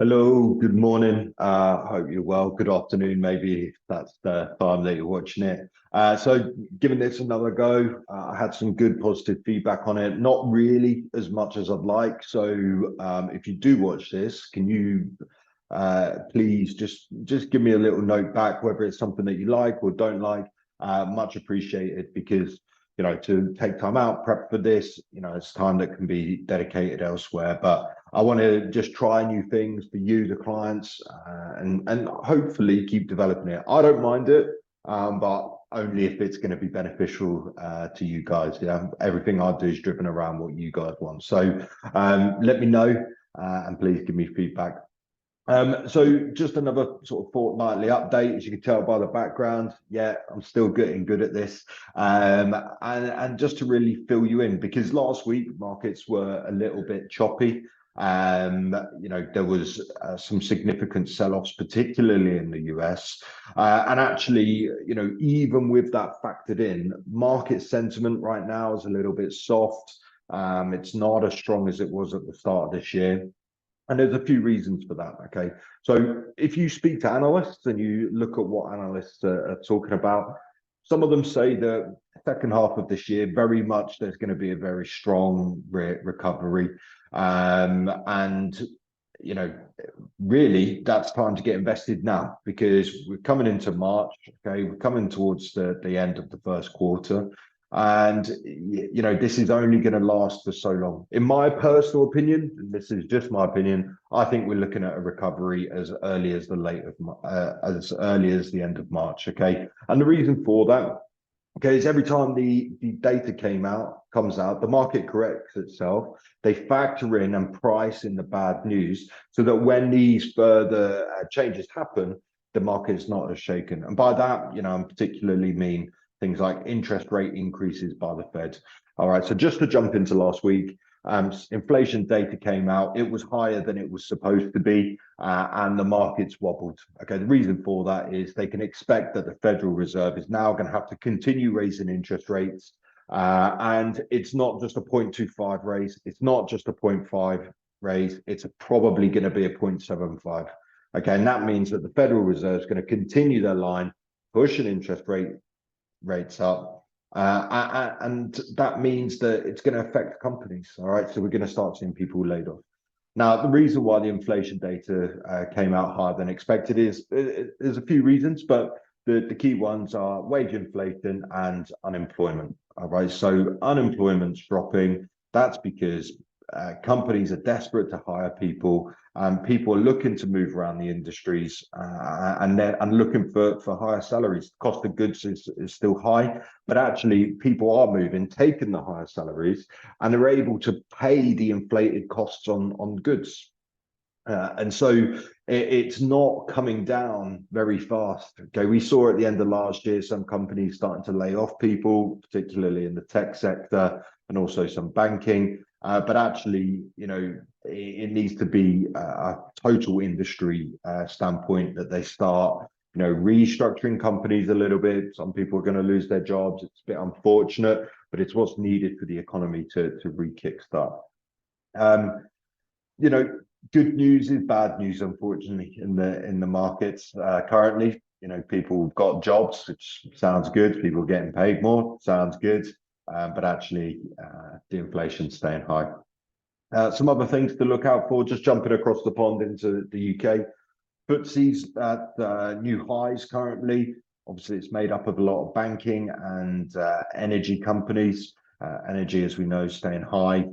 Hello, good morning. Hope you're well. Good afternoon, maybe if that's the time that you're watching it. So, giving this another go, I had some good positive feedback on it. Not really as much as I'd like. So, if you do watch this, can you please just give me a little note back, whether it's something that you like or don't like. Much appreciated because to take time out, prep for this, it's time that can be dedicated elsewhere. But I want to just try new things for you, the clients, and hopefully keep developing it. I don't mind it, but only if it's going to be beneficial to you guys. Yeah, everything I do is driven around what you guys want. So let me know and please give me feedback. So just another sort of fortnightly update, as you can tell by the background. Yeah, I'm still getting good at this. And just to really fill you in, because last week markets were a little bit choppy. There was some significant sell-offs, particularly in the US. And actually, even with that factored in, market sentiment right now is a little bit soft. It's not as strong as it was at the start of this year. And there's a few reasons for that. Okay. So if you speak to analysts and you look at what analysts are talking about, some of them say that second half of this year, very much there's going to be a very strong recovery. And, really that's time to get invested now because we're coming into March. Okay. We're coming towards the end of the first quarter. And this is only going to last for so long. In my personal opinion, and this is just my opinion, I think we're looking at a recovery as early as as early as the end of March. Okay, and the reason for that, okay, is every time the data comes out, the market corrects itself. They factor in and price in the bad news so that when these further changes happen, the market is not as shaken. And by that, I particularly mean things like interest rate increases by the Fed. All right, so just to jump into last week, inflation data came out. It was higher than it was supposed to be, and the markets wobbled. Okay, the reason for that is they can expect that the Federal Reserve is now going to have to continue raising interest rates. And it's not just a 0.25 raise. It's not just a 0.5 raise. It's probably going to be a 0.75. Okay, and that means that the Federal Reserve is going to continue their line, push an interest rates up. And that means that it's going to affect companies. All right. So we're going to start seeing people laid off. Now, the reason why the inflation data came out higher than expected is there's a few reasons, but the key ones are wage inflation and unemployment. All right. So unemployment's dropping. That's because companies are desperate to hire people. People are looking to move around the industries and looking for higher salaries. Cost of goods is still high, but actually people are moving, taking the higher salaries, and they're able to pay the inflated costs on goods. And so it's not coming down very fast. Okay, we saw at the end of last year some companies starting to lay off people, particularly in the tech sector and also some banking. But actually, it needs to be a total industry standpoint that they start, restructuring companies a little bit. Some people are going to lose their jobs. It's a bit unfortunate, but it's what's needed for the economy to re-kickstart. Good news is bad news, unfortunately, in the markets currently. People have got jobs, which sounds good. People getting paid more, sounds good. But actually, the inflation's staying high. Some other things to look out for, just jumping across the pond into the UK. FTSE's at new highs currently. Obviously, it's made up of a lot of banking and energy companies. Energy, as we know, staying high.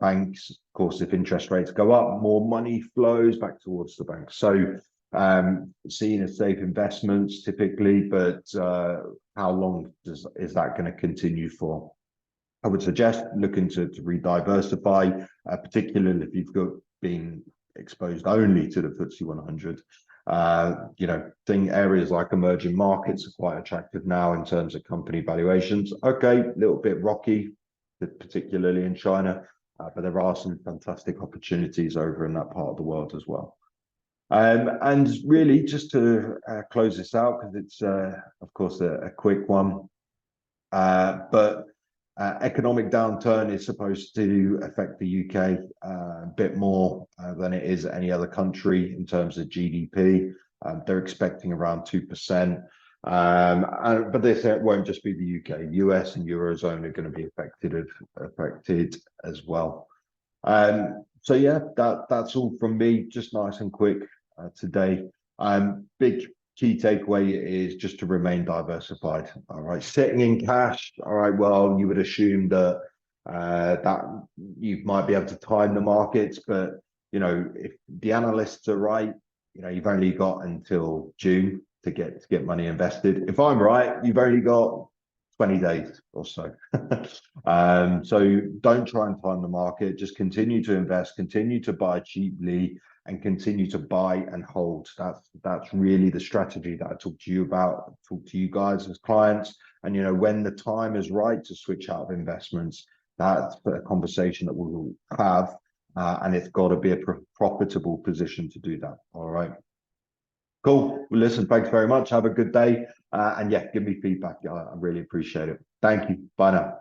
Banks, of course, if interest rates go up, more money flows back towards the banks. So seen as safe investments typically, but how long is that going to continue for? I would suggest looking to re-diversify, particularly if you've been exposed only to the FTSE 100. Think areas like emerging markets are quite attractive now in terms of company valuations. Okay, a little bit rocky, particularly in China, but there are some fantastic opportunities over in that part of the world as well. And really, just to close this out, because it's, of course, a quick one, but economic downturn is supposed to affect the UK a bit more than it is any other country in terms of GDP. They're expecting around 2%. But this won't just be the UK. US and Eurozone are going to be affected as well. So yeah, that's all from me. Just nice and quick today. Big key takeaway is just to remain diversified. All right, sitting in cash. All right, well, you would assume that that you might be able to time the markets, but you know, if the analysts are right, you know, you've only got until June to get money invested. If I'm right, you've only got 20 days or so. So don't try and time the market. Just continue to invest, continue to buy cheaply, and continue to buy and hold. That's really the strategy that I talk to you about, talk to you guys as clients. And you know, when the time is right to switch out of investments, that's a conversation that we will have, and it's got to be a profitable position to do that. All right. Cool. Well, listen, thanks very much. Have a good day. And yeah, give me feedback. I really appreciate it. Thank you. Bye now.